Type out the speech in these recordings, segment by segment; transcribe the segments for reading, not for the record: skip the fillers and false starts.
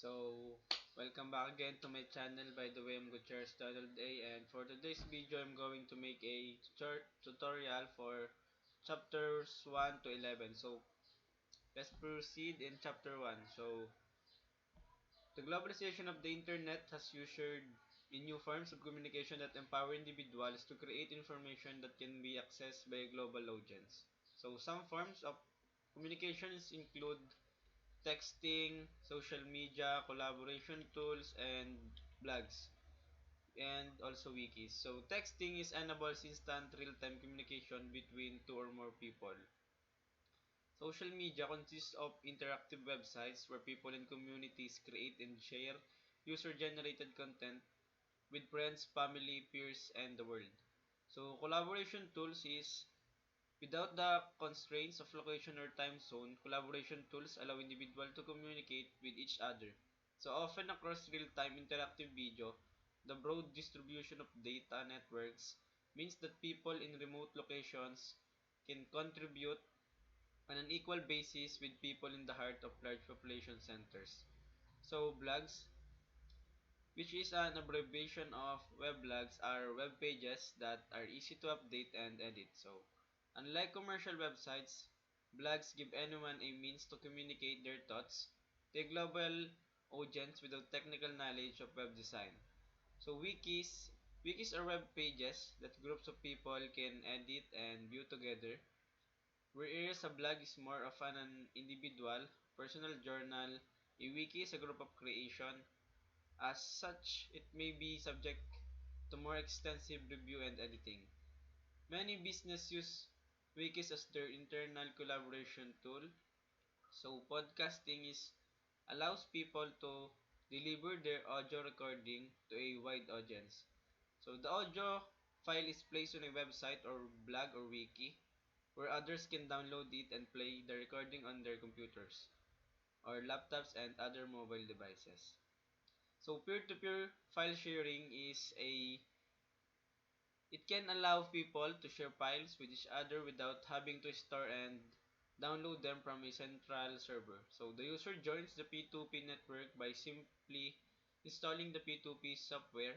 So, welcome back again to my channel. By the way, I'm Gutierrez Donald A, and for today's video, I'm going to make a short tutorial for chapters 1 to 11. So, let's proceed in chapter 1. So, the globalization of the internet has ushered in new forms of communication that empower individuals to create information that can be accessed by a global audience. So, some forms of communications include texting, social media, collaboration tools, and blogs, and also wikis. So texting is enables instant real-time communication between two or more people. Social media consists of interactive websites where people and communities create and share user-generated content with friends, family, peers, and the world. So collaboration tools is without the constraints of location or time zone, collaboration tools allow individuals to communicate with each other. So often across real-time interactive video, the broad distribution of data networks means that people in remote locations can contribute on an equal basis with people in the heart of large population centers. So blogs, which is an abbreviation of weblogs, are web pages that are easy to update and edit. So, unlike commercial websites, blogs give anyone a means to communicate their thoughts to a global audience without technical knowledge of web design. So, wikis are web pages that groups of people can edit and view together, whereas a blog is more of an individual, personal journal. A wiki is a group of creation. As such, it may be subject to more extensive review and editing. Many businesses use wikis as their internal collaboration tool. So podcasting is allows people to deliver their audio recording to a wide audience. So the audio file is placed on a website or blog or wiki where others can download it and play the recording on their computers or laptops and other mobile devices. So peer-to-peer file sharing is a it can allow people to share files with each other without having to store and download them from a central server. So the user joins the P2P network by simply installing the P2P software.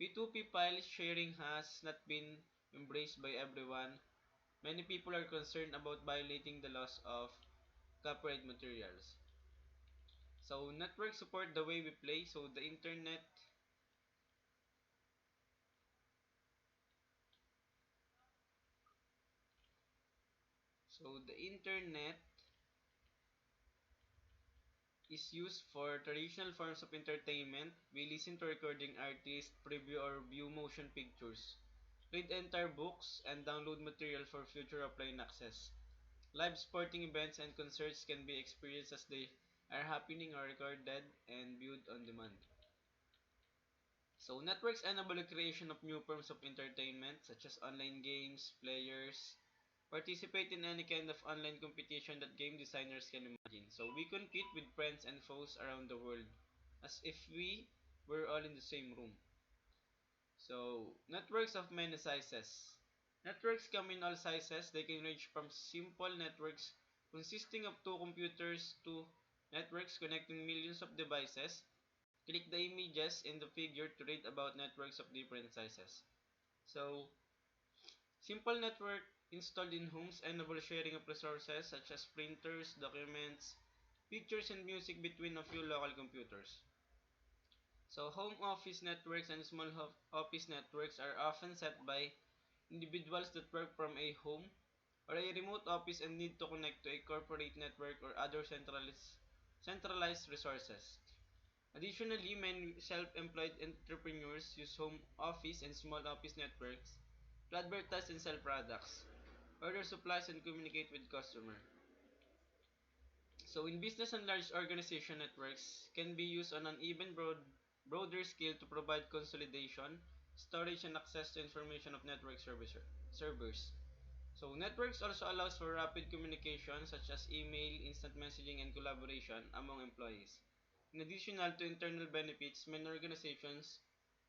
P2P file sharing has not been embraced by everyone. Many people are concerned about violating the laws of copyright materials. So networks support the way we play. So the internet is used for traditional forms of entertainment. We listen to recording artists, preview or view motion pictures, read entire books, and download material for future offline access. Live sporting events and concerts can be experienced as they are happening or recorded and viewed on demand. So networks enable the creation of new forms of entertainment such as online games, players, participate in any kind of online competition that game designers can imagine. So we compete with friends and foes around the world as if we were all in the same room. So networks of many sizes. Networks come in all sizes. They can range from simple networks consisting of two computers to networks connecting millions of devices. Click the images in the figure to read about networks of different sizes. So simple network installed in homes enable sharing of resources such as printers, documents, pictures, and music between a few local computers. So home office networks and small office networks are often set by individuals that work from a home or a remote office and need to connect to a corporate network or other centralized resources. Additionally, many self-employed entrepreneurs use home office and small office networks to advertise and sell products, order supplies, and communicate with customers. So in business and large organization networks can be used on an even broader scale to provide consolidation, storage, and access to information of network servers. So networks also allows for rapid communication such as email, instant messaging, and collaboration among employees. In addition to internal benefits, many organizations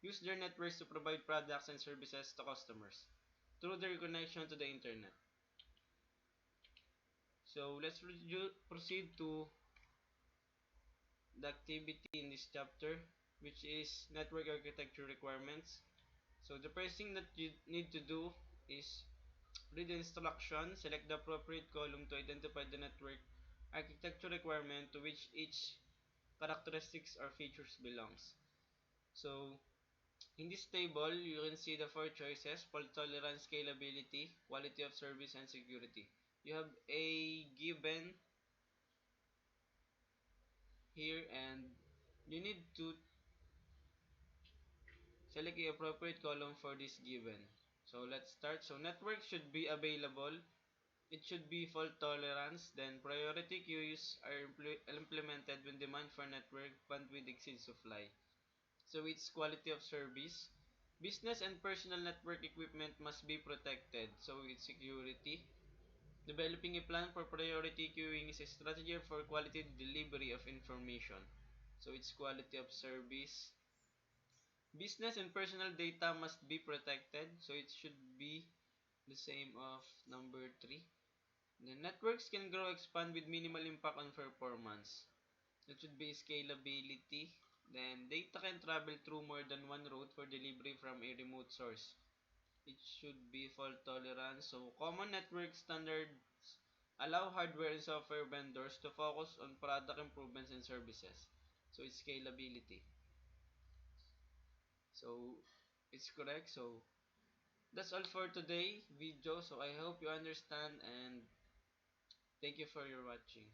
use their networks to provide products and services to customers through their connection to the internet. So let's proceed to the activity in this chapter, which is network architecture requirements. So the first thing that you need to do is read the instruction, select the appropriate column to identify the network architecture requirement to which each characteristics or features belongs. So in this table, you can see the four choices: fault tolerance, scalability, quality of service, and security. You have a given here, and you need to select the appropriate column for this given. So let's start. So network should be available. It should be fault tolerance. Then priority queues are implemented when demand for network bandwidth exceeds supply. So it's quality of service. Business and personal network equipment must be protected. So it's security. Developing a plan for priority queuing is a strategy for quality delivery of information. So it's quality of service. Business and personal data must be protected. So it should be the same of number 3. The networks can grow expand with minimal impact on performance. It should be scalability. Then data can travel through more than one route for delivery from a remote source. It should be fault tolerance. So common network standards allow hardware and software vendors to focus on product improvements and services. So it's scalability. So it's correct. So that's all for today video. So I hope you understand and thank you for your watching.